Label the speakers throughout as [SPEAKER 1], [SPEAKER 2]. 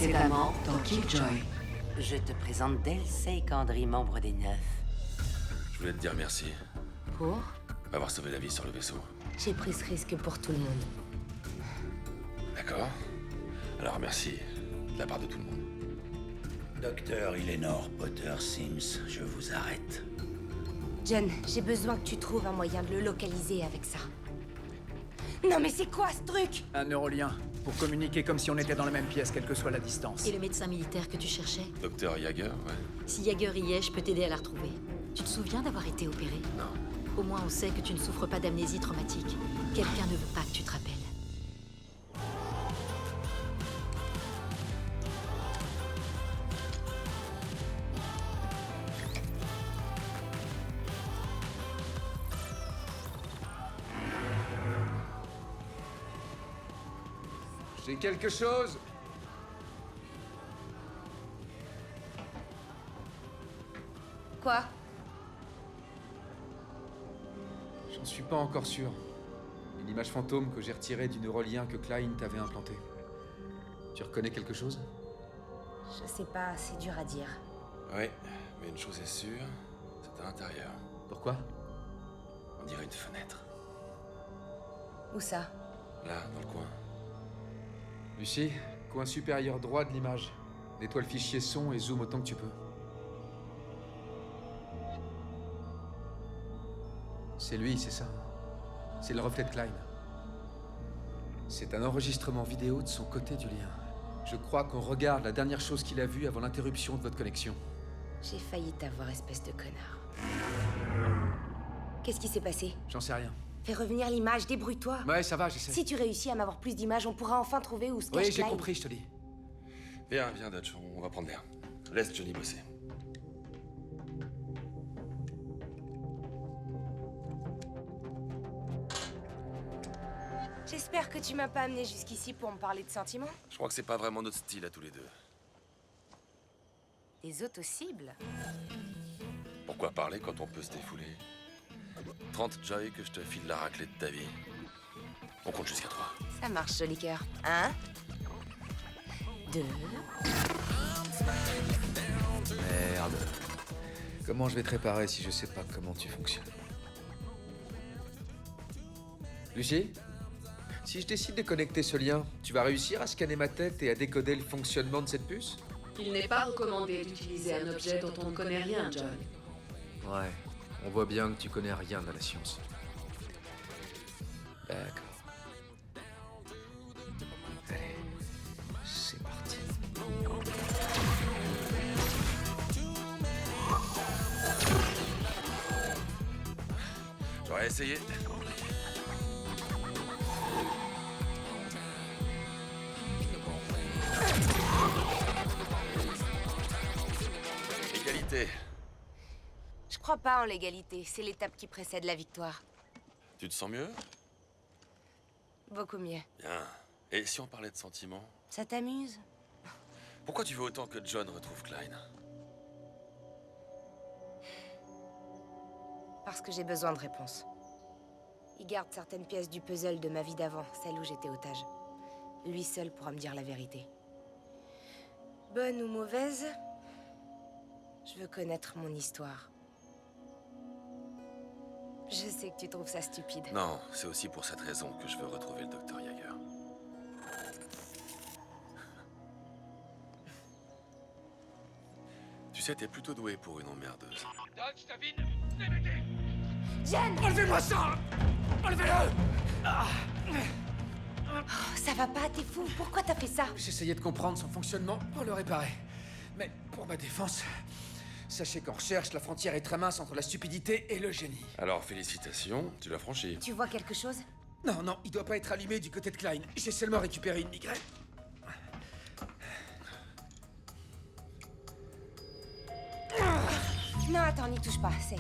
[SPEAKER 1] Précédemment dans Killjoy.
[SPEAKER 2] Je te présente Delsey Kandri, membre des Neuf.
[SPEAKER 3] Je voulais te dire merci
[SPEAKER 2] Pour
[SPEAKER 3] d'avoir sauvé la vie sur le vaisseau.
[SPEAKER 2] J'ai pris ce risque pour tout le monde.
[SPEAKER 3] D'accord. Alors merci de la part de tout le monde.
[SPEAKER 4] Docteur Eleanor Potter Sims, je vous arrête.
[SPEAKER 5] John, j'ai besoin que tu trouves un moyen de le localiser avec ça. Non mais c'est quoi ce truc?
[SPEAKER 6] Un neurolien, pour communiquer comme si on était dans la même pièce, quelle que soit la distance.
[SPEAKER 7] Et le médecin militaire que tu cherchais?
[SPEAKER 3] Docteur Jaeger, ouais.
[SPEAKER 7] Si Jaeger y est, je peux t'aider à la retrouver. Tu te souviens d'avoir été opéré?
[SPEAKER 3] Non.
[SPEAKER 7] Au moins on sait que tu ne souffres pas d'amnésie traumatique. Quelqu'un ne veut pas que tu te rappelles.
[SPEAKER 6] J'ai quelque chose.
[SPEAKER 5] Quoi?
[SPEAKER 8] J'en suis pas encore sûr. Une image fantôme que j'ai retirée du neurolien que Klein t'avait implanté. Tu reconnais quelque chose?
[SPEAKER 5] Je sais pas, c'est dur à dire.
[SPEAKER 3] Ouais, mais une chose est sûre, c'est à l'intérieur.
[SPEAKER 8] Pourquoi?
[SPEAKER 3] On dirait une fenêtre.
[SPEAKER 5] Où ça?
[SPEAKER 3] Là, dans le coin.
[SPEAKER 8] Lucie, coin supérieur droit de l'image. Nettoie le fichier son et zoome autant que tu peux. C'est lui, c'est ça. C'est le reflet de Klein. C'est un enregistrement vidéo de son côté du lien. Je crois qu'on regarde la dernière chose qu'il a vue avant l'interruption de votre connexion.
[SPEAKER 5] J'ai failli t'avoir, espèce de connard. Qu'est-ce qui s'est passé?
[SPEAKER 8] J'en sais rien.
[SPEAKER 5] Fais revenir l'image, débrouille-toi.
[SPEAKER 8] Ouais, ça va, j'essaie.
[SPEAKER 5] Si tu réussis à m'avoir plus d'images, on pourra enfin trouver où se cache
[SPEAKER 8] Oui, j'ai
[SPEAKER 5] Klein.
[SPEAKER 8] compris, je te dis.
[SPEAKER 3] Viens, Dutch, on va prendre l'air. Laisse Johnny bosser.
[SPEAKER 5] J'espère que tu m'as pas amené jusqu'ici pour me parler de sentiments.
[SPEAKER 3] Je crois que c'est pas vraiment notre style à tous les deux.
[SPEAKER 5] Des autocibles?
[SPEAKER 3] Pourquoi parler quand on peut se défouler? 30 Joy que je te file la raclée de ta vie. On compte jusqu'à 3.
[SPEAKER 5] Ça marche, joli cœur. 1, 2...
[SPEAKER 8] Merde. Comment je vais te réparer si je sais pas comment tu fonctionnes? Lucie? Si je décide de connecter ce lien, tu vas réussir à scanner ma tête et à décoder le fonctionnement de cette puce?
[SPEAKER 1] Il n'est pas recommandé d'utiliser un objet dont on ne connaît rien, John.
[SPEAKER 8] Ouais, on voit bien que tu connais rien de la science. D'accord. Allez, c'est parti.
[SPEAKER 3] J'aurais essayé. Égalité.
[SPEAKER 5] Je crois pas en l'égalité, c'est l'étape qui précède la victoire.
[SPEAKER 3] Tu te sens mieux?
[SPEAKER 5] Beaucoup mieux.
[SPEAKER 3] Bien. Et si on parlait de sentiments?
[SPEAKER 5] Ça t'amuse?
[SPEAKER 3] Pourquoi tu veux autant que John retrouve Klein?
[SPEAKER 5] Parce que j'ai besoin de réponses. Il garde certaines pièces du puzzle de ma vie d'avant, celle où j'étais otage. Lui seul pourra me dire la vérité. Bonne ou mauvaise, je veux connaître mon histoire. Je sais que tu trouves ça stupide.
[SPEAKER 3] Non, c'est aussi pour cette raison que je veux retrouver le docteur Jaeger. Tu sais, t'es plutôt doué pour une emmerdeuse.
[SPEAKER 5] Jen!
[SPEAKER 6] Enlevez-moi ça! Enlevez-le!
[SPEAKER 5] Oh, ça va pas, t'es fou, pourquoi t'as fait ça?
[SPEAKER 8] J'essayais de comprendre son fonctionnement pour le réparer. Mais pour ma défense, sachez qu'en recherche, la frontière est très mince entre la stupidité et le génie.
[SPEAKER 3] Alors, félicitations, tu l'as franchi.
[SPEAKER 5] Tu vois quelque chose?
[SPEAKER 8] Non, non, il doit pas être allumé du côté de Klein. J'ai seulement récupéré une migraine.
[SPEAKER 5] Non, attends, n'y touche pas, c'est...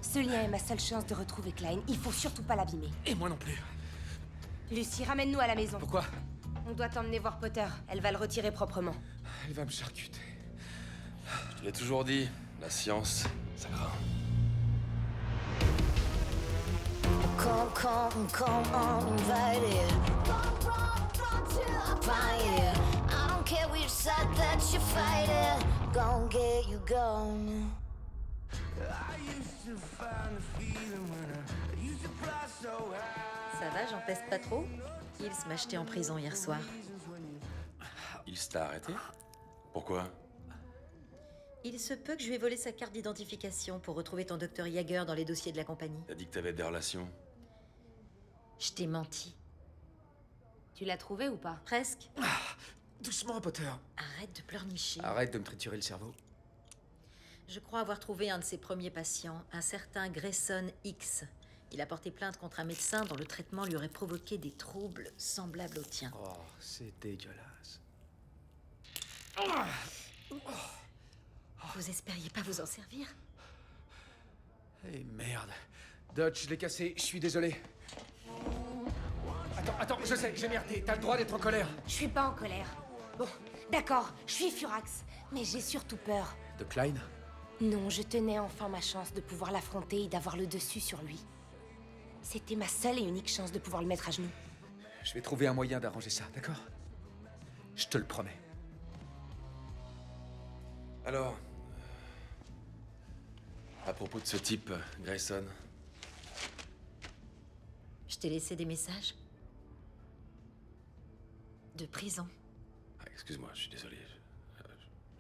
[SPEAKER 5] Ce lien est ma seule chance de retrouver Klein, il faut surtout pas l'abîmer.
[SPEAKER 8] Et moi non plus.
[SPEAKER 5] Lucie, ramène-nous à la maison.
[SPEAKER 8] Pourquoi?
[SPEAKER 5] On doit t'emmener voir Potter, elle va le retirer proprement.
[SPEAKER 8] Elle va me charcuter.
[SPEAKER 3] Je te l'ai toujours dit, la science, ça craint.
[SPEAKER 9] Come on, invite it. Run till I find it. I don't care which side that you're fighting. Gonna get you gone.
[SPEAKER 7] Ça va, j'en pèse pas trop? Ils m'a jeté en prison hier soir.
[SPEAKER 3] Il t'a arrêté? Pourquoi?
[SPEAKER 7] Il se peut que je lui ai volé sa carte d'identification pour retrouver ton docteur Jaeger dans les dossiers de la compagnie.
[SPEAKER 3] T'as dit que t'avais des relations.
[SPEAKER 7] Je t'ai menti.
[SPEAKER 5] Tu l'as trouvé ou pas?
[SPEAKER 7] Presque.
[SPEAKER 6] Doucement, Potter.
[SPEAKER 7] Arrête de pleurnicher.
[SPEAKER 8] Arrête de me triturer le cerveau.
[SPEAKER 7] Je crois avoir trouvé un de ses premiers patients, un certain Grayson X. Il a porté plainte contre un médecin dont le traitement lui aurait provoqué des troubles semblables aux tiens.
[SPEAKER 8] Oh, c'est dégueulasse.
[SPEAKER 7] Vous espériez pas vous en servir?
[SPEAKER 8] Eh merde. Dutch, je l'ai cassé, je suis désolé. Attends, je sais, j'ai merdé. T'as le droit d'être en colère.
[SPEAKER 5] Je suis pas en colère. Bon, d'accord, je suis furax, mais j'ai surtout peur.
[SPEAKER 8] De Klein?
[SPEAKER 5] Non, je tenais enfin ma chance de pouvoir l'affronter et d'avoir le dessus sur lui. C'était ma seule et unique chance de pouvoir le mettre à genoux.
[SPEAKER 8] Je vais trouver un moyen d'arranger ça, d'accord? Je te le promets.
[SPEAKER 3] Alors, à propos de ce type, Grayson,
[SPEAKER 7] Je t'ai laissé des messages. De prison.
[SPEAKER 3] excuse-moi, je suis désolé.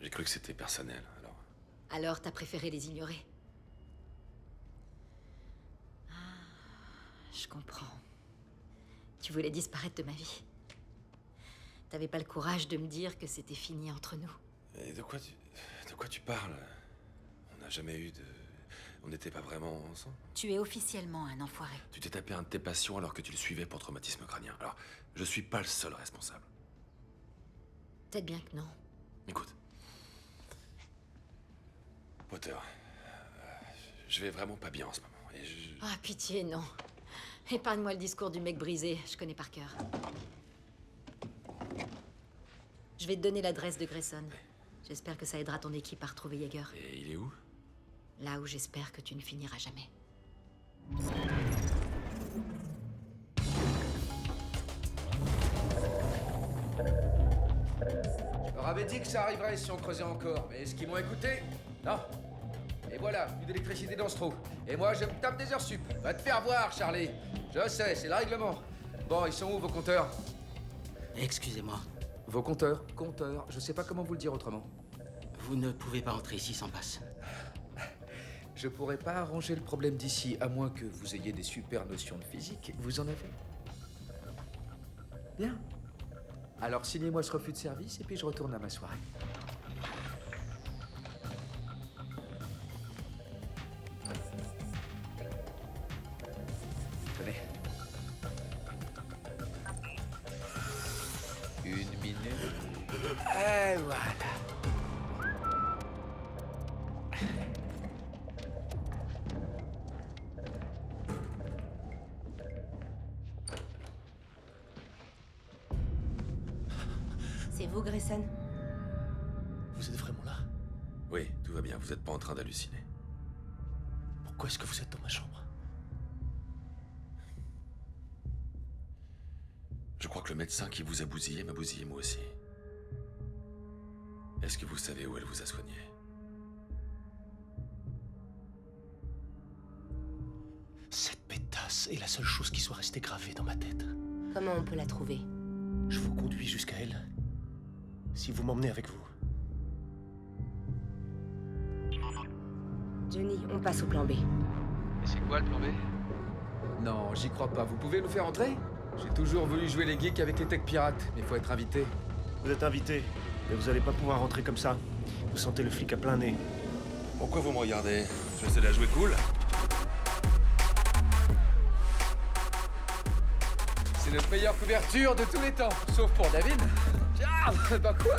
[SPEAKER 3] J'ai cru que c'était personnel, alors.
[SPEAKER 7] Alors t'as préféré les ignorer. Ah, je comprends. Tu voulais disparaître de ma vie. T'avais pas le courage de me dire que c'était fini entre nous.
[SPEAKER 3] Et de quoi tu parles? On n'a jamais eu de... On n'était pas vraiment ensemble.
[SPEAKER 7] Tu es officiellement un enfoiré.
[SPEAKER 3] Tu t'es tapé un de tes patients alors que tu le suivais pour traumatisme crânien. Alors, je suis pas le seul responsable.
[SPEAKER 7] Peut-être bien que non.
[SPEAKER 3] Écoute. Potter, je vais vraiment pas bien en ce moment. Et
[SPEAKER 7] Ah, pitié, non. Épargne-moi le discours du mec brisé, je connais par cœur. Je vais te donner l'adresse de Grayson. J'espère que ça aidera ton équipe à retrouver Jaeger.
[SPEAKER 3] Et il est où?
[SPEAKER 7] Là où j'espère que tu ne finiras jamais.
[SPEAKER 8] Je leur avais dit que ça arriverait si on creusait encore, mais est-ce qu'ils m'ont écouté? Non. Et voilà, plus d'électricité dans ce trou. Et moi, je me tape des heures sup. Va te faire voir, Charlie. Je sais, c'est le règlement. Bon, ils sont où, vos compteurs?
[SPEAKER 4] Excusez-moi,
[SPEAKER 8] Vos compteurs? Compteurs, je sais pas comment vous le dire autrement.
[SPEAKER 4] vous ne pouvez pas entrer ici sans passe.
[SPEAKER 8] Je pourrais pas arranger le problème d'ici, à moins que vous ayez des super notions de physique. Vous en avez? Bien. Alors signez-moi ce refus de service et puis je retourne à ma soirée. Tenez. Une minute. Et voilà.
[SPEAKER 5] C'est vous, Grayson?
[SPEAKER 10] Vous êtes vraiment là?
[SPEAKER 3] Oui, tout va bien, vous êtes pas en train d'halluciner.
[SPEAKER 10] Pourquoi est-ce que vous êtes dans ma chambre?
[SPEAKER 3] Je crois que le médecin qui vous a bousillé m'a bousillé moi aussi. Est-ce que vous savez où elle vous a soigné?
[SPEAKER 10] Cette pétasse est la seule chose qui soit restée gravée dans ma tête.
[SPEAKER 5] Comment on peut la trouver?
[SPEAKER 10] Je vous conduis jusqu'à elle. Si vous m'emmenez avec vous.
[SPEAKER 5] Johnny, on passe au plan B.
[SPEAKER 8] Et c'est quoi le plan B? Non, j'y crois pas. Vous pouvez nous faire entrer? J'ai toujours voulu jouer les geeks avec les tech pirates, mais faut être invité.
[SPEAKER 10] Vous êtes invité, mais vous allez pas pouvoir rentrer comme ça. Vous sentez le flic à plein nez.
[SPEAKER 3] Pourquoi vous me regardez? J'essaie de la jouer cool.
[SPEAKER 8] C'est notre meilleure couverture de tous les temps, sauf pour David. Ah, bah quoi?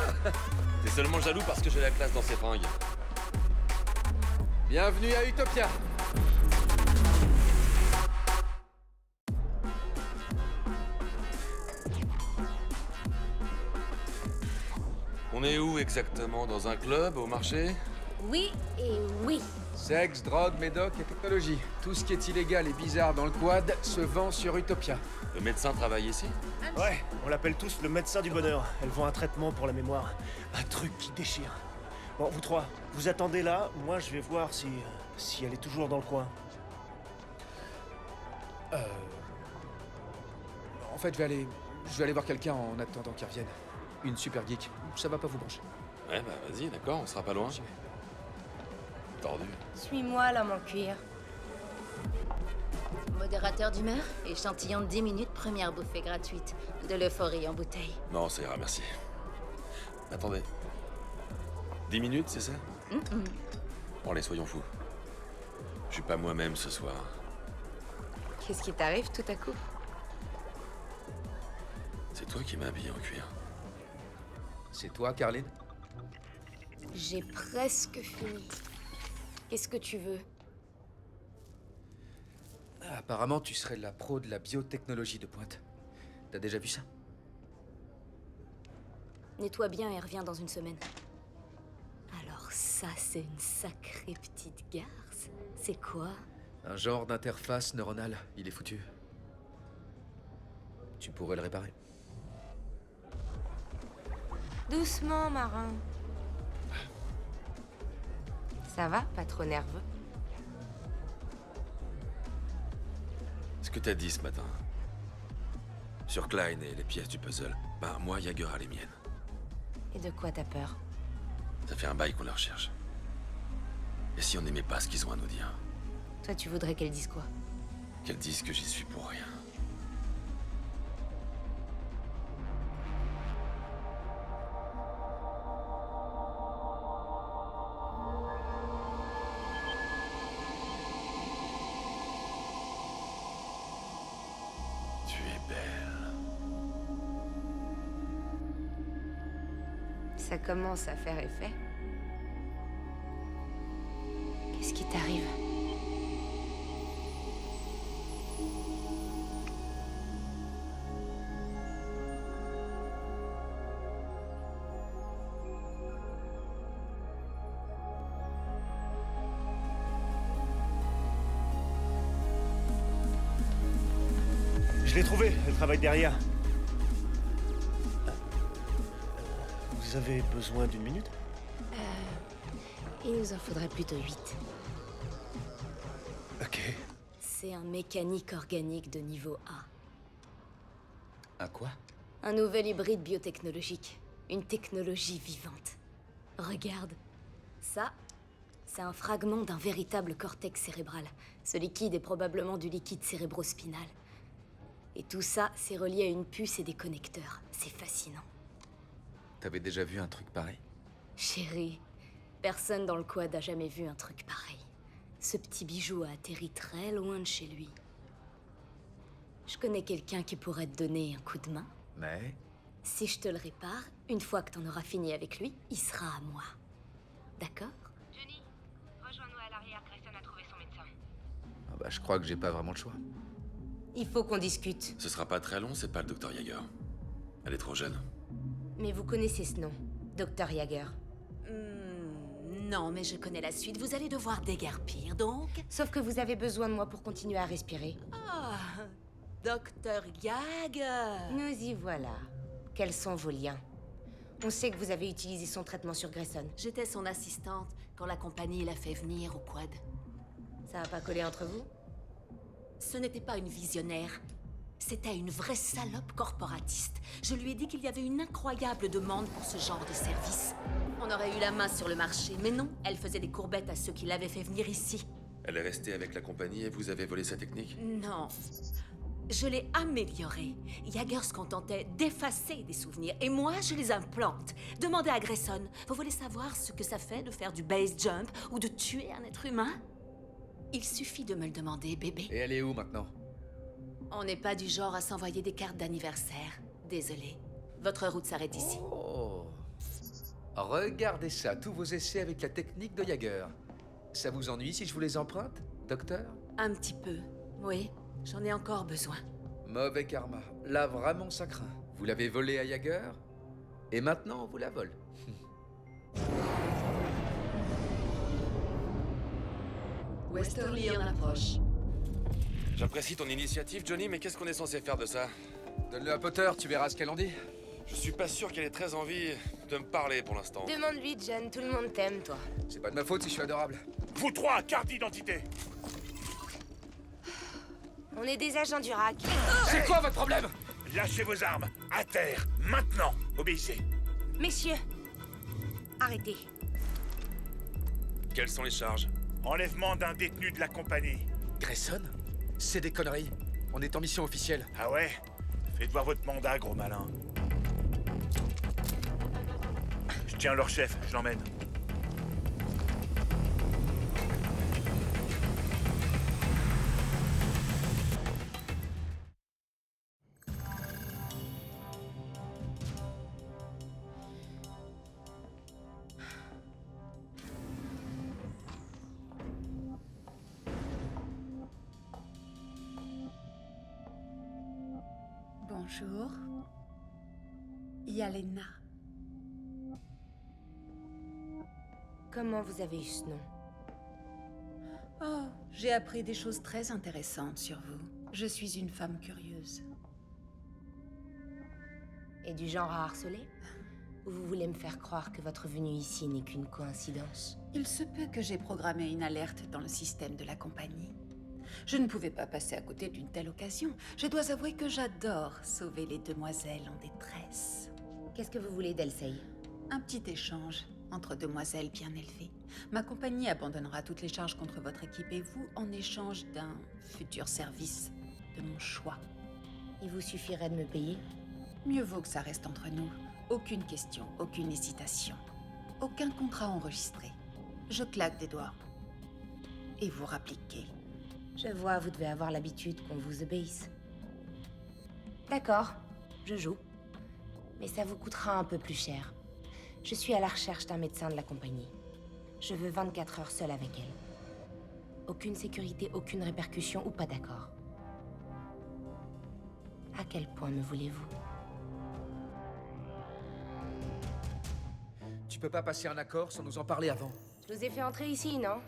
[SPEAKER 3] T'es seulement jaloux parce que j'ai la classe dans ses fringues.
[SPEAKER 8] Bienvenue à Utopia.
[SPEAKER 3] On est où exactement? Dans un club? Au marché?
[SPEAKER 5] Oui et oui.
[SPEAKER 8] Sexe, drogue, médoc et technologie. Tout ce qui est illégal et bizarre dans le quad se vend sur Utopia.
[SPEAKER 3] Le médecin travaille ici?
[SPEAKER 10] Ouais, on l'appelle tous le médecin du bonheur. Elle vend un traitement pour la mémoire. Un truc qui déchire. Bon, vous trois, vous attendez là. Moi, je vais voir si elle est toujours dans le coin.
[SPEAKER 8] En fait, je vais aller voir quelqu'un en attendant qu'il revienne. Une super geek. Ça va pas vous brancher.
[SPEAKER 3] Ouais, bah vas-y, d'accord, on sera pas loin.
[SPEAKER 8] J'y vais.
[SPEAKER 3] Tordu.
[SPEAKER 5] Suis-moi, l'homme en cuir.
[SPEAKER 7] Modérateur d'humeur, échantillon de 10 minutes, première bouffée gratuite. De l'euphorie en bouteille.
[SPEAKER 3] Non, ça ira, merci. Attendez. 10 minutes, c'est ça? Bon, allez, soyons fous. Je suis pas moi-même ce soir.
[SPEAKER 5] Qu'est-ce qui t'arrive tout à coup?
[SPEAKER 3] C'est toi qui m'as habillé en cuir.
[SPEAKER 8] C'est toi, Carline?
[SPEAKER 5] J'ai presque fini. Qu'est-ce que tu veux?
[SPEAKER 8] Apparemment, tu serais la pro de la biotechnologie de pointe. T'as déjà vu ça?
[SPEAKER 5] Nettoie bien et reviens dans une semaine. Alors ça, c'est une sacrée petite garce. C'est quoi?
[SPEAKER 8] Un genre d'interface neuronale. Il est foutu. Tu pourrais le réparer.
[SPEAKER 5] Doucement, marin. Ça va? Pas trop nerveux?
[SPEAKER 3] Ce que t'as dit ce matin. Sur Klein et les pièces du puzzle. Ben, moi, Jagger a les miennes.
[SPEAKER 5] Et de quoi t'as peur?
[SPEAKER 3] Ça fait un bail qu'on les recherche. Et si on n'aimait pas ce qu'ils ont à nous dire?
[SPEAKER 5] Toi, tu voudrais qu'elle dise quoi?
[SPEAKER 3] Qu'elles disent que j'y suis pour rien. Tu es belle.
[SPEAKER 5] Ça commence à faire effet. Qu'est-ce qui t'arrive?
[SPEAKER 10] Je l'ai trouvée, elle travaille derrière. Vous avez besoin d'une minute?
[SPEAKER 5] Il nous en faudrait plutôt 8.
[SPEAKER 10] Ok.
[SPEAKER 5] C'est un mécanique organique de niveau A.
[SPEAKER 8] Un quoi?
[SPEAKER 5] Un nouvel hybride biotechnologique. Une technologie vivante. Regarde. Ça, c'est un fragment d'un véritable cortex cérébral. Ce liquide est probablement du liquide cérébrospinal. Et tout ça, c'est relié à une puce et des connecteurs. C'est fascinant.
[SPEAKER 8] T'avais déjà vu un truc pareil?
[SPEAKER 5] Chérie, personne dans le quad a jamais vu un truc pareil. Ce petit bijou a atterri très loin de chez lui. Je connais quelqu'un qui pourrait te donner un coup de main.
[SPEAKER 8] Mais...
[SPEAKER 5] Si je te le répare, une fois que t'en auras fini avec lui, il sera à moi. D'accord?
[SPEAKER 11] Johnny, rejoins-nous à l'arrière. Grayson a trouvé son médecin.
[SPEAKER 8] Ah bah, je crois que j'ai pas vraiment le choix.
[SPEAKER 5] Il faut qu'on discute.
[SPEAKER 3] Ce sera pas très long, c'est pas le docteur Jagger. Elle est trop jeune.
[SPEAKER 5] Mais vous connaissez ce nom, Dr. Jagger.
[SPEAKER 7] Non, mais je connais la suite. Vous allez devoir déguerpir, donc.
[SPEAKER 5] Sauf que vous avez besoin de moi pour continuer à respirer.
[SPEAKER 7] Ah, Docteur Jagger.
[SPEAKER 5] Nous y voilà. Quels sont vos liens? On sait que vous avez utilisé son traitement sur Grayson.
[SPEAKER 7] J'étais son assistante quand la compagnie l'a fait venir au quad.
[SPEAKER 5] Ça a pas collé entre vous?
[SPEAKER 7] Ce n'était pas une visionnaire. C'était une vraie salope corporatiste. Je lui ai dit qu'il y avait une incroyable demande pour ce genre de service. On aurait eu la main sur le marché, mais non, elle faisait des courbettes à ceux qui l'avaient fait venir ici.
[SPEAKER 3] Elle est restée avec la compagnie et vous avez volé sa technique?
[SPEAKER 7] Non. Je l'ai améliorée. Jagger se contentait d'effacer des souvenirs, et moi, je les implante. Demandez à Grayson. Vous voulez savoir ce que ça fait de faire du base jump ou de tuer un être humain? Il suffit de me le demander, bébé.
[SPEAKER 8] Et elle est où maintenant?
[SPEAKER 7] On n'est pas du genre à s'envoyer des cartes d'anniversaire. Désolé. Votre route s'arrête ici.
[SPEAKER 8] Oh. Regardez ça, tous vos essais avec la technique de Jagger. Ça vous ennuie si je vous les emprunte, docteur?
[SPEAKER 7] Un petit peu, oui. J'en ai encore besoin.
[SPEAKER 8] Mauvais karma. Là, vraiment, ça craint. Vous l'avez volée à Jagger, et maintenant, on vous la vole.
[SPEAKER 1] Westerly en approche.
[SPEAKER 3] J'apprécie ton initiative, Johnny, mais qu'est-ce qu'on est censé faire de ça?
[SPEAKER 8] Donne-le à Potter, tu verras ce qu'elle en dit.
[SPEAKER 3] Je suis pas sûr qu'elle ait très envie de me parler pour l'instant.
[SPEAKER 5] Demande-lui, John, tout le monde t'aime, toi.
[SPEAKER 8] C'est pas de ma faute si je suis adorable.
[SPEAKER 10] Vous trois, carte d'identité.
[SPEAKER 5] On est des agents du RAC.
[SPEAKER 8] C'est quoi votre problème?
[SPEAKER 10] Lâchez vos armes, à terre, maintenant. Obéissez.
[SPEAKER 5] Messieurs, arrêtez.
[SPEAKER 3] Quelles sont les charges?
[SPEAKER 10] Enlèvement d'un détenu de la compagnie.
[SPEAKER 8] Grayson? C'est des conneries. On est en mission officielle.
[SPEAKER 10] Ah ouais? Faites voir votre mandat, gros malin. Je tiens leur chef, je l'emmène.
[SPEAKER 12] Bonjour. Yalena.
[SPEAKER 5] Comment vous avez eu ce nom?
[SPEAKER 12] Oh, j'ai appris des choses très intéressantes sur vous. Je suis une femme curieuse.
[SPEAKER 5] Et du genre à harceler? Ou vous voulez me faire croire que votre venue ici n'est qu'une coïncidence?
[SPEAKER 12] Il se peut que j'ai programmé une alerte dans le système de la compagnie. Je ne pouvais pas passer à côté d'une telle occasion. Je dois avouer que j'adore sauver les demoiselles en détresse.
[SPEAKER 5] Qu'est-ce que vous voulez d'Elsei?
[SPEAKER 12] Un petit échange entre demoiselles bien élevées. Ma compagnie abandonnera toutes les charges contre votre équipe et vous en échange d'un futur service de mon choix.
[SPEAKER 5] Il vous suffirait de me payer?
[SPEAKER 12] Mieux vaut que ça reste entre nous. Aucune question, aucune hésitation. Aucun contrat enregistré. Je claque des doigts. Et vous rappliquez.
[SPEAKER 5] Je vois, vous devez avoir l'habitude qu'on vous obéisse. D'accord, je joue. Mais ça vous coûtera un peu plus cher. Je suis à la recherche d'un médecin de la compagnie. Je veux 24 heures seule avec elle. Aucune sécurité, aucune répercussion ou pas d'accord. À quel point me voulez-vous?
[SPEAKER 8] Tu peux pas passer un accord sans nous en parler avant.
[SPEAKER 5] Je vous ai fait entrer ici, non?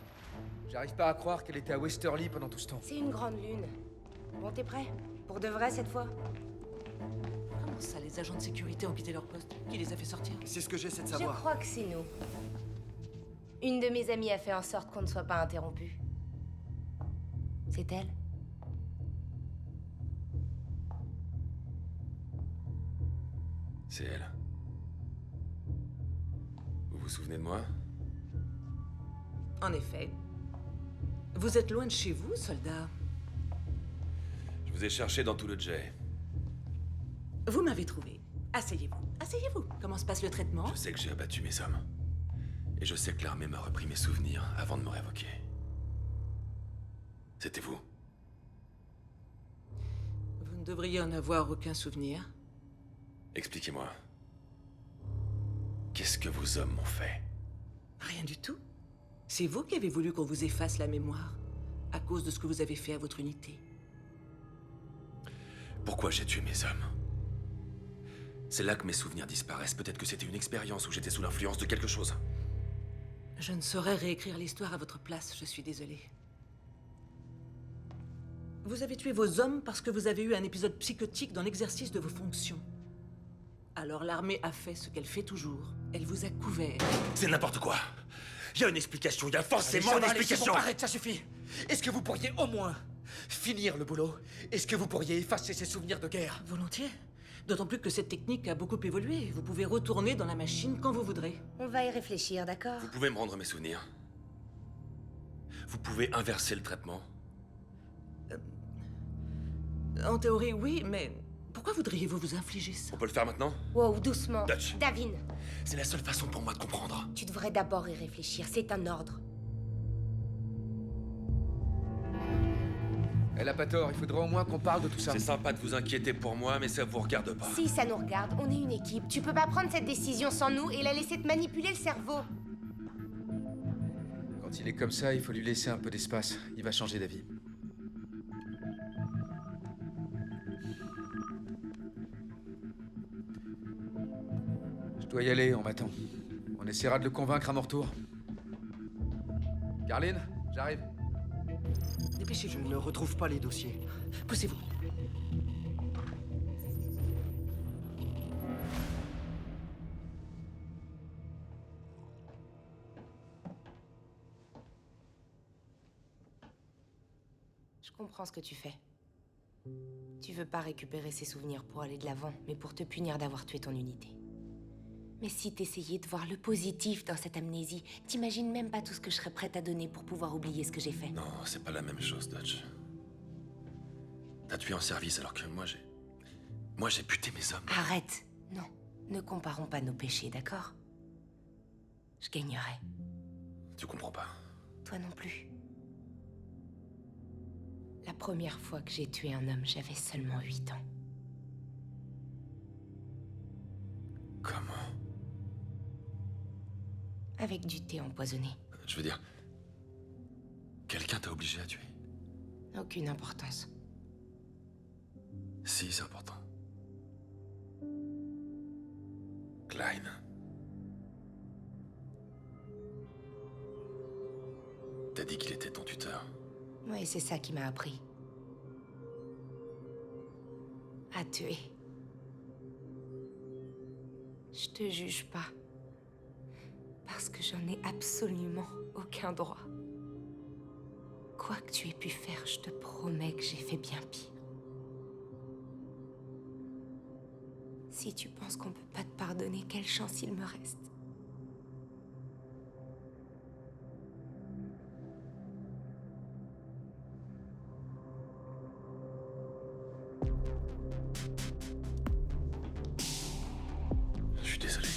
[SPEAKER 8] J'arrive pas à croire qu'elle était à Westerly pendant tout ce temps.
[SPEAKER 5] C'est une grande lune. Bon, t'es prêt? Pour de vrai cette fois?
[SPEAKER 7] Comment ça, les agents de sécurité ont quitté leur poste? Qui les a fait sortir?
[SPEAKER 6] C'est ce que j'essaie de
[SPEAKER 5] Je
[SPEAKER 6] savoir.
[SPEAKER 5] crois que c'est nous. Une de mes amies a fait en sorte qu'on ne soit pas interrompu. C'est elle?
[SPEAKER 3] C'est elle. Vous vous souvenez de moi?
[SPEAKER 7] En effet. Vous êtes loin de chez vous, soldat.
[SPEAKER 3] Je vous ai cherché dans tout le jet.
[SPEAKER 7] Vous m'avez trouvé. Asseyez-vous. Asseyez-vous. Comment se passe le traitement?
[SPEAKER 3] Je sais que j'ai abattu mes hommes. Et je sais que l'armée m'a repris mes souvenirs avant de me révoquer. C'était vous.
[SPEAKER 7] Vous ne devriez en avoir aucun souvenir.
[SPEAKER 3] Expliquez-moi. Qu'est-ce que vos hommes m'ont fait?
[SPEAKER 7] Rien du tout. C'est vous qui avez voulu qu'on vous efface la mémoire, à cause de ce que vous avez fait à votre unité.
[SPEAKER 3] Pourquoi j'ai tué mes hommes? C'est là que mes souvenirs disparaissent. Peut-être que c'était une expérience où j'étais sous l'influence de quelque chose.
[SPEAKER 7] Je ne saurais réécrire l'histoire à votre place, je suis désolée. Vous avez tué vos hommes parce que vous avez eu un épisode psychotique dans l'exercice de vos fonctions. Alors l'armée a fait ce qu'elle fait toujours. Elle vous a couvert.
[SPEAKER 3] C'est n'importe quoi. Il y a une explication, il y a forcément une explication.
[SPEAKER 8] Bon, arrête, ça suffit. Est-ce que vous pourriez au moins finir le boulot? Est-ce que vous pourriez effacer ces souvenirs de guerre?
[SPEAKER 7] Volontiers. D'autant plus que cette technique a beaucoup évolué. Vous pouvez retourner dans la machine quand vous voudrez.
[SPEAKER 5] On va y réfléchir, d'accord?
[SPEAKER 3] Vous pouvez me rendre mes souvenirs. Vous pouvez inverser le traitement.
[SPEAKER 7] En théorie, oui, mais pourquoi voudriez-vous vous infliger ça?
[SPEAKER 3] On peut le faire maintenant?
[SPEAKER 5] Wow, doucement.
[SPEAKER 3] Dutch.
[SPEAKER 5] Davin,
[SPEAKER 3] C'est la seule façon pour moi de comprendre.
[SPEAKER 5] tu devrais d'abord y réfléchir, c'est un ordre.
[SPEAKER 8] Elle a pas tort, il faudra au moins qu'on parle de tout ça.
[SPEAKER 3] C'est sympa de vous inquiéter pour moi, mais ça vous regarde pas.
[SPEAKER 5] Si ça nous regarde, on est une équipe. Tu peux pas prendre cette décision sans nous et la laisser te manipuler le cerveau.
[SPEAKER 8] Quand il est comme ça, il faut lui laisser un peu d'espace. Il va changer d'avis. Je dois y aller, on m'attend. On essaiera de le convaincre à mon retour. Carline, j'arrive.
[SPEAKER 6] Je ne retrouve pas les dossiers. Poussez-vous.
[SPEAKER 5] Je comprends ce que tu fais. Tu veux pas récupérer ces souvenirs pour aller de l'avant, mais pour te punir d'avoir tué ton unité. Mais si t'essayais de voir le positif dans cette amnésie, t'imagines même pas tout ce que je serais prête à donner pour pouvoir oublier ce que j'ai fait.
[SPEAKER 3] Non, c'est pas la même chose, Dutch. T'as tué en service alors que moi j'ai buté mes hommes.
[SPEAKER 5] Arrête. Non, ne comparons pas nos péchés, d'accord? Je gagnerai.
[SPEAKER 3] Tu comprends pas.
[SPEAKER 5] Toi non plus. La première fois que j'ai tué un homme, j'avais seulement 8 ans.
[SPEAKER 3] Comment?
[SPEAKER 5] Avec du thé empoisonné.
[SPEAKER 3] Je veux dire... Quelqu'un t'a obligé à tuer?
[SPEAKER 5] Aucune importance.
[SPEAKER 3] Si, c'est important. Klein. T'as dit qu'il était ton tuteur.
[SPEAKER 5] Oui, c'est ça qui m'a appris. À tuer. Je te juge pas. Parce que j'en ai absolument aucun droit. Quoi que tu aies pu faire, je te promets que j'ai fait bien pire. Si tu penses qu'on peut pas te pardonner, quelle chance il me reste?
[SPEAKER 3] Je suis désolé.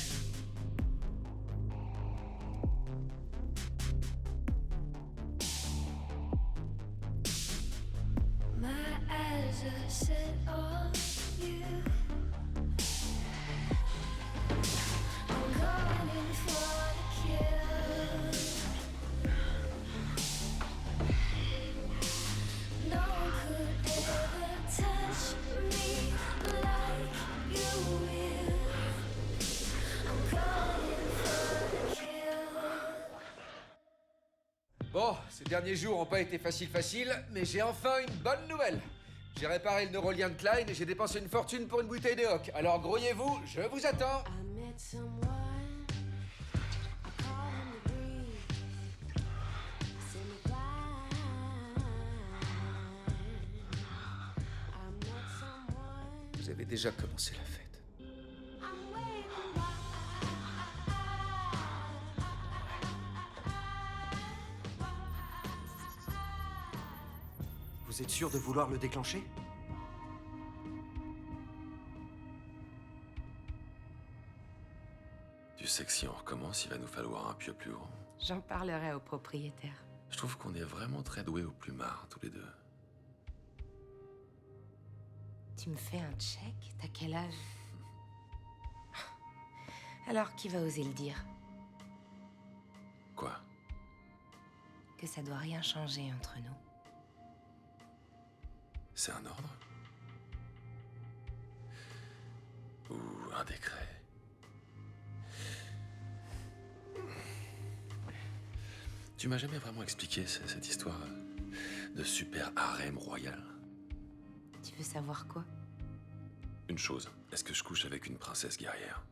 [SPEAKER 9] My eyes are set on you. I'm calling for the kill. No one could ever touch me like you will. I'm calling for the kill.
[SPEAKER 8] Bon, ces derniers jours ont pas été faciles, mais j'ai enfin une bonne nouvelle. J'ai réparé le neurolien de Klein et j'ai dépensé une fortune pour une bouteille de Hock. Alors grouillez-vous, je vous attends. Vous avez déjà commencé la fête.
[SPEAKER 6] Vous êtes sûr de vouloir le déclencher?
[SPEAKER 3] Tu sais que si on recommence, il va nous falloir un pieu plus grand.
[SPEAKER 5] J'en parlerai au propriétaire.
[SPEAKER 3] Je trouve qu'on est vraiment très doués au plumard, tous les deux.
[SPEAKER 5] Tu me fais un check? T'as quel âge? Alors, qui va oser le dire?
[SPEAKER 3] Quoi?
[SPEAKER 5] Que ça doit rien changer entre nous.
[SPEAKER 3] C'est un ordre? Ou un décret? Tu m'as jamais vraiment expliqué cette histoire de super harem royal.
[SPEAKER 5] Tu veux savoir quoi?
[SPEAKER 3] Une chose, est-ce que je couche avec une princesse guerrière?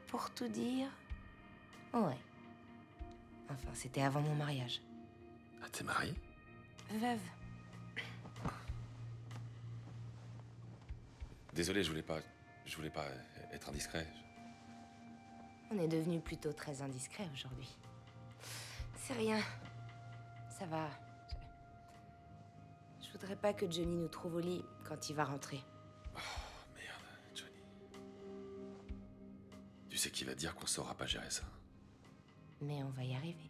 [SPEAKER 5] Pour tout dire... Ouais. Enfin, c'était avant mon mariage.
[SPEAKER 3] Ah, t'es mariée?
[SPEAKER 5] Veuve.
[SPEAKER 3] Désolé, je voulais pas être indiscret.
[SPEAKER 5] On est devenus plutôt très indiscrets aujourd'hui. C'est rien. Ça va. Je voudrais pas que Johnny nous trouve au lit quand il va rentrer.
[SPEAKER 3] Oh, merde, Johnny. Tu sais qu'il va dire qu'on saura pas gérer ça.
[SPEAKER 5] Mais on va y arriver.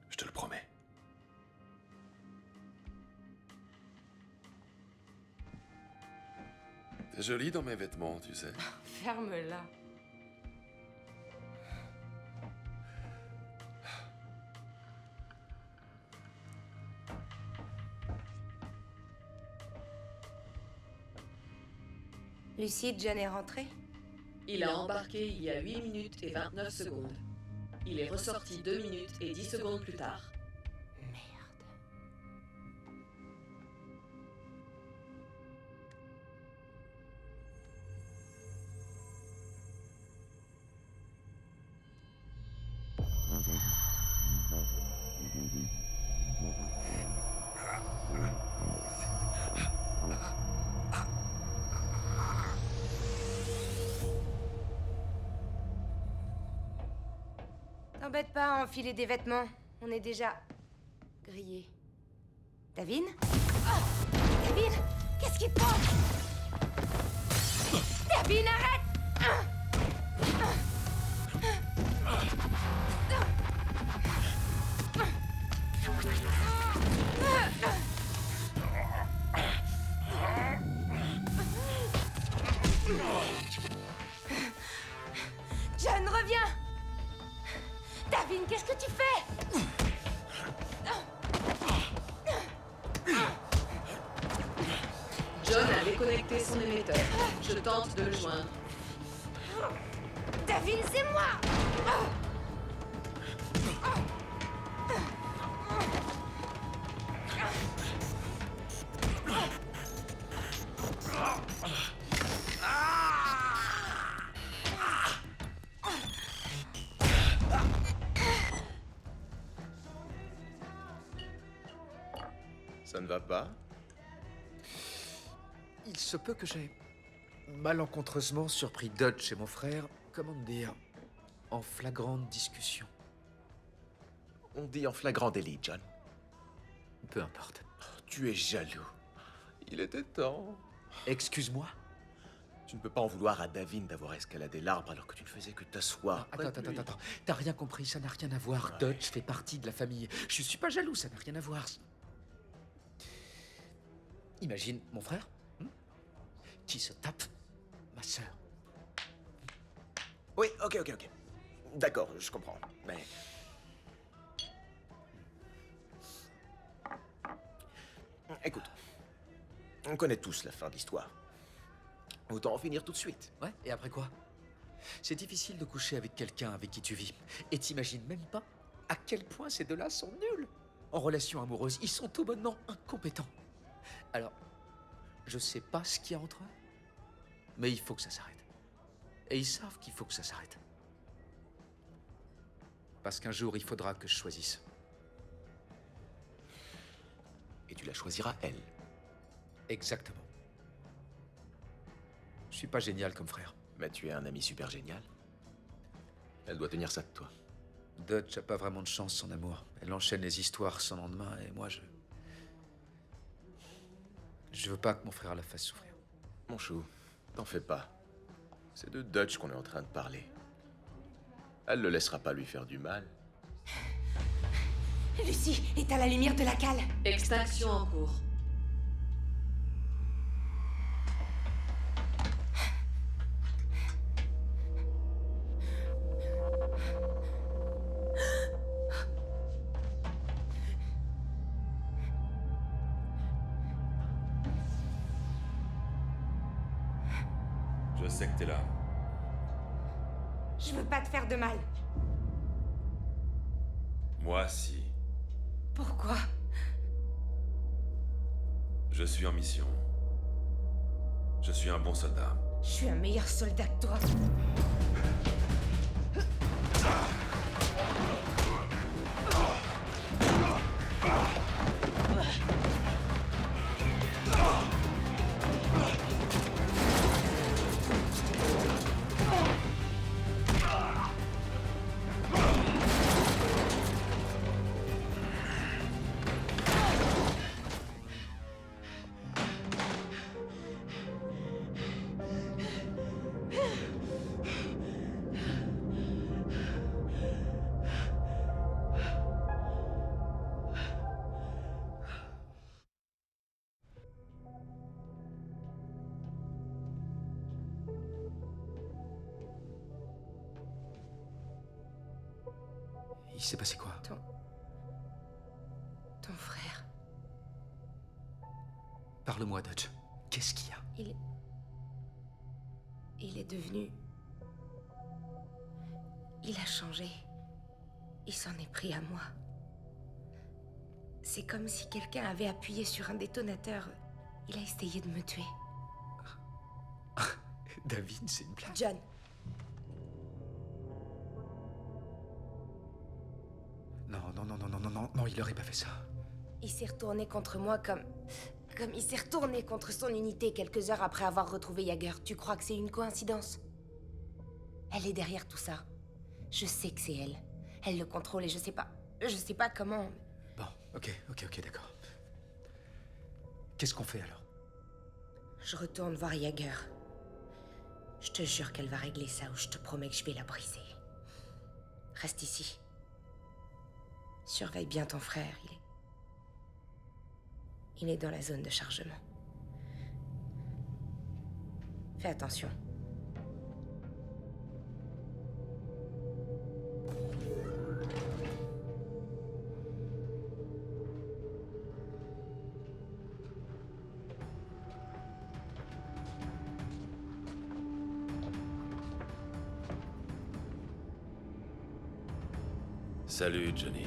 [SPEAKER 3] Je te le promets. T'es jolie dans mes vêtements, tu sais.
[SPEAKER 5] Ferme-la. Lucide, John est rentré?
[SPEAKER 1] Il a embarqué il y a 8 minutes et 29 secondes. Il est ressorti 2 minutes et 10 secondes plus tard.
[SPEAKER 5] T'embête pas à enfiler des vêtements. On est déjà... grillés. Davin? Oh Davin? Qu'est-ce qu'il prend? Davin, arrête! John, reviens! Davin, qu'est-ce que tu fais?
[SPEAKER 1] John a déconnecté son émetteur. Je tente de le joindre.
[SPEAKER 5] Davin, c'est moi!
[SPEAKER 3] Ça ne va pas?
[SPEAKER 8] Il se peut que j'ai malencontreusement surpris Dodge et mon frère, comment dire, en flagrante discussion.
[SPEAKER 3] On dit en flagrant délit, John.
[SPEAKER 8] Peu importe.
[SPEAKER 3] Oh, tu es jaloux. Il était temps.
[SPEAKER 8] Excuse-moi?
[SPEAKER 3] Tu ne peux pas en vouloir à Davin d'avoir escaladé l'arbre alors que tu ne faisais que t'asseoir.
[SPEAKER 8] Attends. T'as rien compris, ça n'a rien à voir. Dodge fait partie de la famille. Je suis pas jaloux, ça n'a rien à voir. Imagine mon frère qui se tape ma sœur.
[SPEAKER 3] Oui, ok. D'accord, je comprends, mais... Écoute, on connaît tous la fin de l'histoire. Autant en finir tout de suite.
[SPEAKER 8] Ouais, et après quoi? C'est difficile de coucher avec quelqu'un avec qui tu vis. Et t'imagines même pas à quel point ces deux-là sont nuls. En relation amoureuse, ils sont tout bonnement incompétents. Alors, je sais pas ce qu'il y a entre eux, mais il faut que ça s'arrête. Et ils savent qu'il faut que ça s'arrête. Parce qu'un jour, il faudra que je choisisse.
[SPEAKER 3] Et tu la choisiras, elle.
[SPEAKER 8] Exactement. Je suis pas génial comme frère.
[SPEAKER 3] Mais tu es un ami super génial. Elle doit tenir ça de toi.
[SPEAKER 8] Dodge a pas vraiment de chance, son amour. Elle enchaîne les histoires sans lendemain, et moi, je veux pas que mon frère la fasse souffrir.
[SPEAKER 3] Mon chou, t'en fais pas. C'est de Dodge qu'on est en train de parler. Elle le laissera pas lui faire du mal.
[SPEAKER 5] Lucie, éteins la lumière de la cale.
[SPEAKER 1] Extinction en cours.
[SPEAKER 3] Je sais que t'es là.
[SPEAKER 5] Je veux pas te faire de mal.
[SPEAKER 3] Moi, si.
[SPEAKER 5] Pourquoi?
[SPEAKER 3] Je suis en mission. Je suis un bon soldat.
[SPEAKER 5] Je suis un meilleur soldat que toi.
[SPEAKER 8] Il s'est passé quoi?
[SPEAKER 5] Ton frère.
[SPEAKER 8] Parle-moi, Dodge. Qu'est-ce qu'il y a?
[SPEAKER 5] Il est devenu... Il a changé. Il s'en est pris à moi. C'est comme si quelqu'un avait appuyé sur un détonateur. Il a essayé de me tuer.
[SPEAKER 6] David, c'est une blague.
[SPEAKER 5] John.
[SPEAKER 6] Non, il aurait pas fait ça.
[SPEAKER 5] Il s'est retourné contre moi comme il s'est retourné contre son unité quelques heures après avoir retrouvé Jagger. Tu crois que c'est une coïncidence? Elle est derrière tout ça. Je sais que c'est elle. Elle le contrôle et je sais pas comment.
[SPEAKER 6] Bon, ok, d'accord. Qu'est-ce qu'on fait alors?
[SPEAKER 5] Je retourne voir Jagger. Je te jure qu'elle va régler ça ou je te promets que je vais la briser. Reste ici. Surveille bien ton frère, il est dans la zone de chargement. Fais attention.
[SPEAKER 3] Salut, Johnny.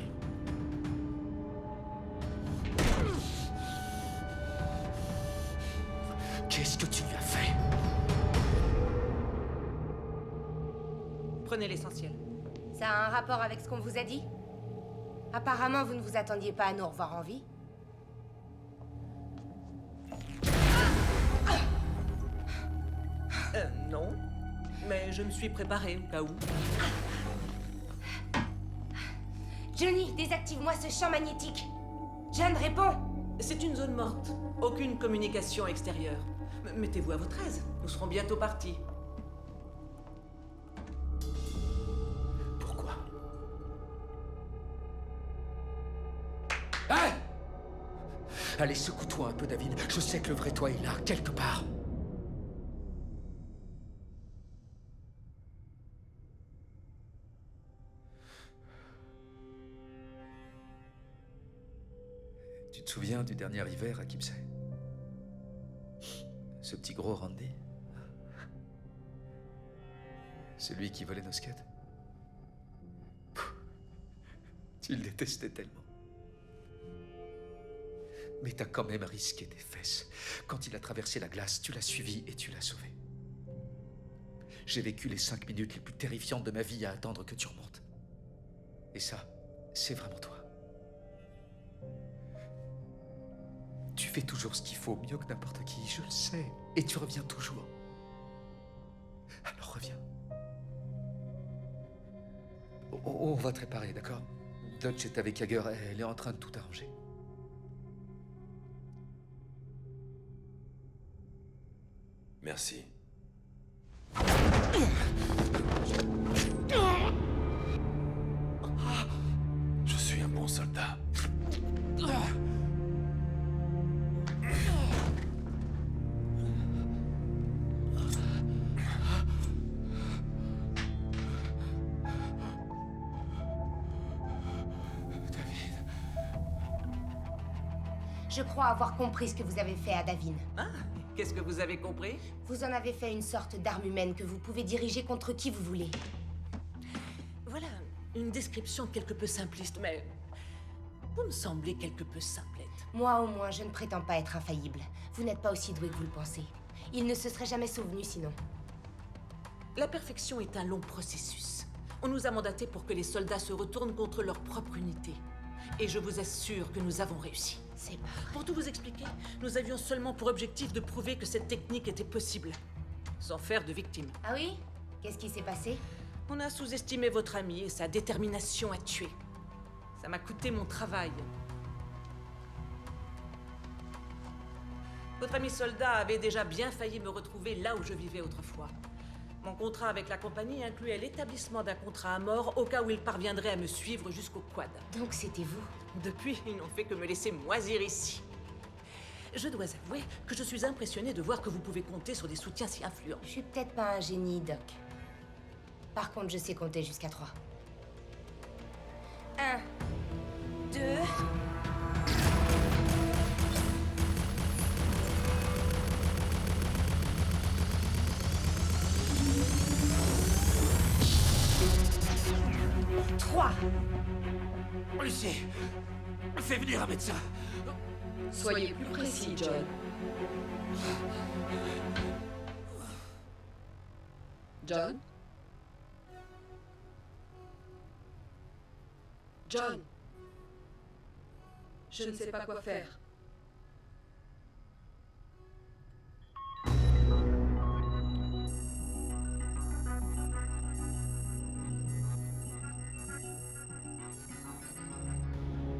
[SPEAKER 6] Qu'est-ce que tu lui as fait?
[SPEAKER 7] Prenez l'essentiel.
[SPEAKER 5] Ça a un rapport avec ce qu'on vous a dit? Apparemment, vous ne vous attendiez pas à nous revoir en vie.
[SPEAKER 7] Non. Mais je me suis préparée au cas où.
[SPEAKER 5] Johnny, désactive-moi ce champ magnétique. John, réponds.
[SPEAKER 7] C'est une zone morte. Aucune communication extérieure. Mettez-vous à votre aise. Nous serons bientôt partis.
[SPEAKER 6] Pourquoi?
[SPEAKER 8] Hein?
[SPEAKER 6] Allez, secoue-toi un peu, David. Je sais que le vrai toi est là, quelque part.
[SPEAKER 13] Tu te souviens du dernier hiver à Kipsey? Ce petit gros Randy? Celui qui volait nos skates? Tu le détestais tellement. Mais t'as quand même risqué tes fesses. Quand il a traversé la glace, tu l'as suivi et tu l'as sauvé. J'ai vécu les 5 minutes les plus terrifiantes de ma vie à attendre que tu remontes. Et ça, c'est vraiment toi. Tu fais toujours ce qu'il faut, mieux que n'importe qui, je le sais. Et tu reviens toujours. Alors reviens. On va te réparer, d'accord? Dodge est avec Jagger, elle est en train de tout arranger.
[SPEAKER 3] Merci. Je suis un bon soldat.
[SPEAKER 5] Je crois avoir compris ce que vous avez fait à Davin.
[SPEAKER 7] Ah, qu'est-ce que vous avez compris?
[SPEAKER 5] Vous en avez fait une sorte d'arme humaine que vous pouvez diriger contre qui vous voulez.
[SPEAKER 7] Voilà, une description quelque peu simpliste, mais vous me semblez quelque peu simplette.
[SPEAKER 5] Moi, au moins, je ne prétends pas être infaillible. Vous n'êtes pas aussi doué que vous le pensez. Il ne se serait jamais souvenu sinon.
[SPEAKER 7] La perfection est un long processus. On nous a mandatés pour que les soldats se retournent contre leur propre unité. Et je vous assure que nous avons réussi.
[SPEAKER 5] C'est pas vrai.
[SPEAKER 7] Pour tout vous expliquer, nous avions seulement pour objectif de prouver que cette technique était possible, sans faire de victimes.
[SPEAKER 5] Ah oui? Qu'est-ce qui s'est passé?
[SPEAKER 7] On a sous-estimé votre ami et sa détermination à tuer. Ça m'a coûté mon travail. Votre ami soldat avait déjà bien failli me retrouver là où je vivais autrefois. Mon contrat avec la compagnie incluait l'établissement d'un contrat à mort au cas où il parviendrait à me suivre jusqu'au quad.
[SPEAKER 5] Donc c'était vous?
[SPEAKER 7] Depuis, ils n'ont fait que me laisser moisir ici. Je dois avouer que je suis impressionnée de voir que vous pouvez compter sur des soutiens si influents.
[SPEAKER 5] Je suis peut-être pas un génie, Doc. Par contre, je sais compter jusqu'à 3. 1, 2... Trois.
[SPEAKER 6] Lucie, fais venir un médecin.
[SPEAKER 1] Soyez plus précis, John. John? John? Je ne sais pas quoi faire.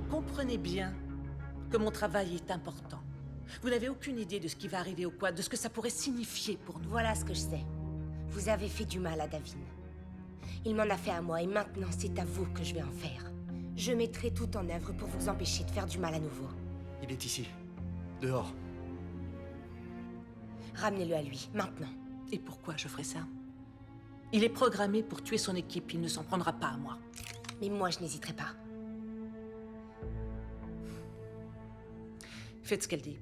[SPEAKER 14] Comprenez bien que mon travail est important. Vous n'avez aucune idée de ce qui va arriver au quad, de ce que ça pourrait signifier pour nous.
[SPEAKER 5] Voilà ce que je sais. Vous avez fait du mal à Davin. Il m'en a fait à moi et maintenant c'est à vous que je vais en faire. Je mettrai tout en œuvre pour vous empêcher de faire du mal à nouveau.
[SPEAKER 6] Il est ici. Dehors.
[SPEAKER 5] Ramenez-le à lui, maintenant.
[SPEAKER 14] Et pourquoi je ferais ça? Il est programmé pour tuer son équipe, il ne s'en prendra pas à moi.
[SPEAKER 5] Mais moi je n'hésiterai pas.
[SPEAKER 14] Faites ce qu'elle dit.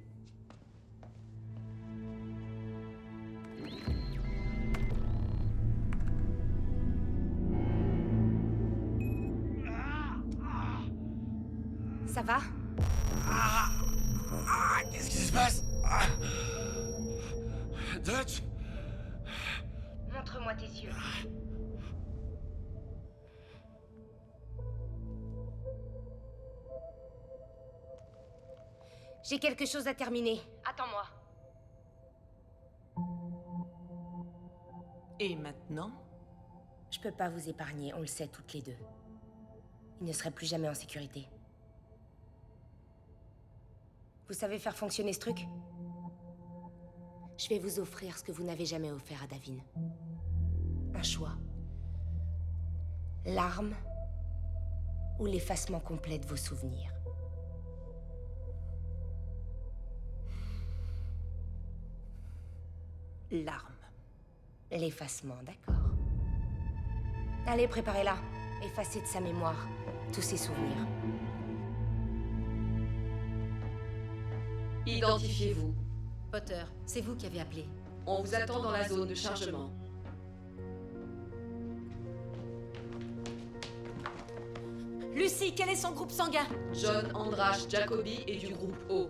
[SPEAKER 5] Ça va?
[SPEAKER 6] Qu'est-ce qui se passe? Dutch?
[SPEAKER 5] Montre-moi tes yeux. J'ai quelque chose à terminer. Attends-moi.
[SPEAKER 14] Et maintenant?
[SPEAKER 5] Je peux pas vous épargner, on le sait toutes les deux. Il ne serait plus jamais en sécurité. Vous savez faire fonctionner ce truc? Je vais vous offrir ce que vous n'avez jamais offert à Davin. Un choix. L'arme ou l'effacement complet de vos souvenirs.
[SPEAKER 14] L'arme.
[SPEAKER 5] L'effacement, d'accord. Allez, préparez-la. Effacez de sa mémoire tous ses souvenirs.
[SPEAKER 1] Identifiez-vous.
[SPEAKER 7] Potter, c'est vous qui avez appelé.
[SPEAKER 1] On vous attend dans la zone de chargement.
[SPEAKER 7] Lucie, quel est son groupe sanguin?
[SPEAKER 1] John Andrash Jacobi est du groupe O.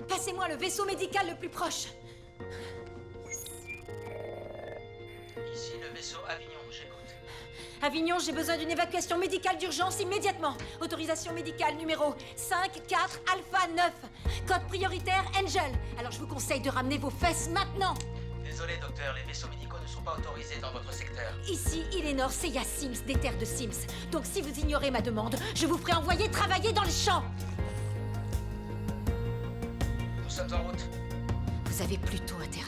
[SPEAKER 7] Passez-moi le vaisseau médical le plus proche.
[SPEAKER 15] Ici le vaisseau Avignon, j'écoute.
[SPEAKER 7] Avignon, j'ai besoin d'une évacuation médicale d'urgence immédiatement. Autorisation médicale numéro 54 Alpha 9. Code prioritaire Angel. Alors je vous conseille de ramener vos fesses maintenant.
[SPEAKER 15] Désolé docteur, les vaisseaux médicaux ne sont pas autorisés dans votre secteur.
[SPEAKER 7] Ici, Eleanor Seiya Sims, des terres de Sims. Donc si vous ignorez ma demande, je vous ferai envoyer travailler dans les champs.
[SPEAKER 15] Nous sommes en route.
[SPEAKER 7] Vous avez plutôt intérêt.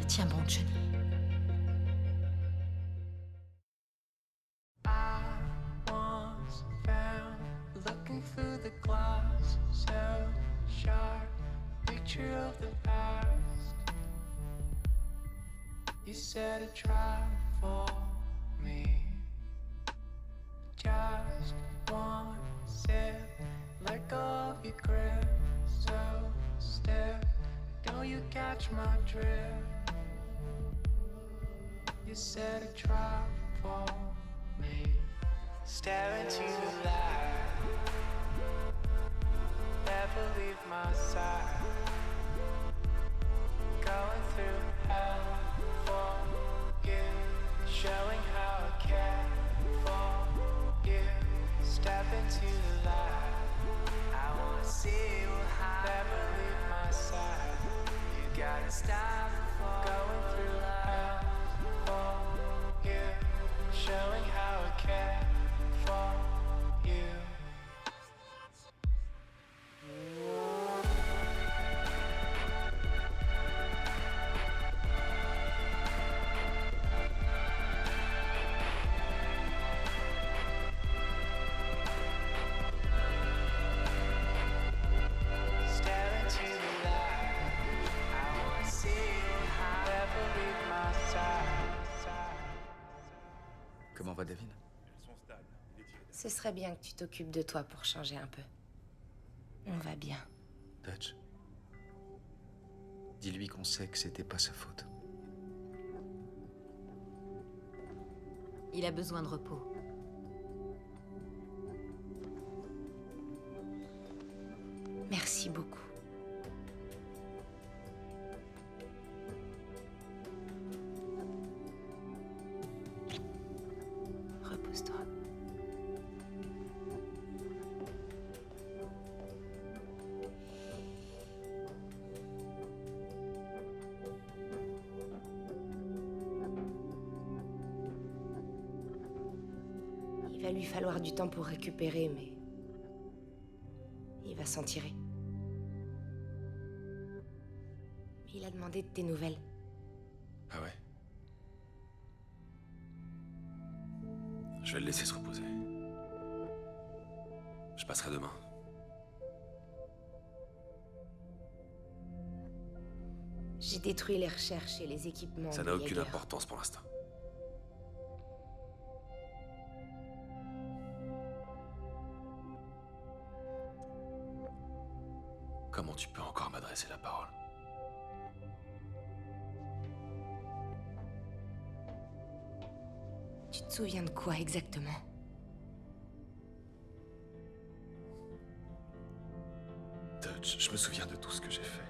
[SPEAKER 7] Tiens bon, Johnny.
[SPEAKER 16] Looking through the glass, so sharp, picture of the past. You set a trap for me. Just one sip, let go of your grip, so stiff. Don't you catch my drift? You set a trap for me. Stare into the light. Never leave my side. Going through hell for you. Showing how I care for you. Step into the light. I wanna see you high. Never leave my side. You gotta stop going through hell for you. Showing how I care for you. Stare into the light. I wanna see you high. Never leave my side.
[SPEAKER 13] Comment va Davin?
[SPEAKER 5] Ce serait bien que tu t'occupes de toi pour changer un peu. On va bien.
[SPEAKER 13] Dutch. Dis-lui qu'on sait que c'était pas sa faute.
[SPEAKER 7] Il a besoin de repos.
[SPEAKER 5] Merci beaucoup. Repose-toi. Il va lui falloir du temps pour récupérer, mais il va s'en tirer. Il a demandé de tes nouvelles.
[SPEAKER 3] Ah ouais? Je vais le laisser se reposer. Je passerai demain.
[SPEAKER 5] J'ai détruit les recherches et les équipements.
[SPEAKER 3] Ça
[SPEAKER 5] de
[SPEAKER 3] n'a aucune
[SPEAKER 5] Jaeger.
[SPEAKER 3] importance pour l'instant. Comment tu peux encore m'adresser la parole?
[SPEAKER 5] Tu te souviens de quoi exactement?
[SPEAKER 3] Dutch, je me souviens de tout ce que j'ai fait.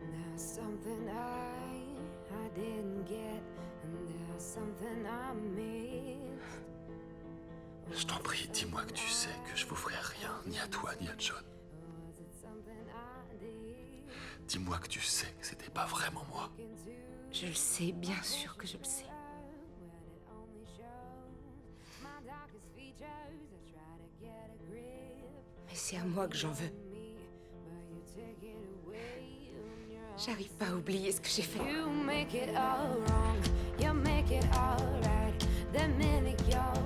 [SPEAKER 17] There's something I didn't get, and there's something I missed.
[SPEAKER 3] Je t'en prie, dis-moi que tu sais que je vous ferai rien, ni à toi, ni à John. Dis-moi que tu sais que c'était pas vraiment moi.
[SPEAKER 5] Je le sais, bien sûr que je le sais. Mais c'est à moi que j'en veux. J'arrive pas à oublier ce que j'ai fait.
[SPEAKER 17] You make it all wrong, you make it all right. The minute you're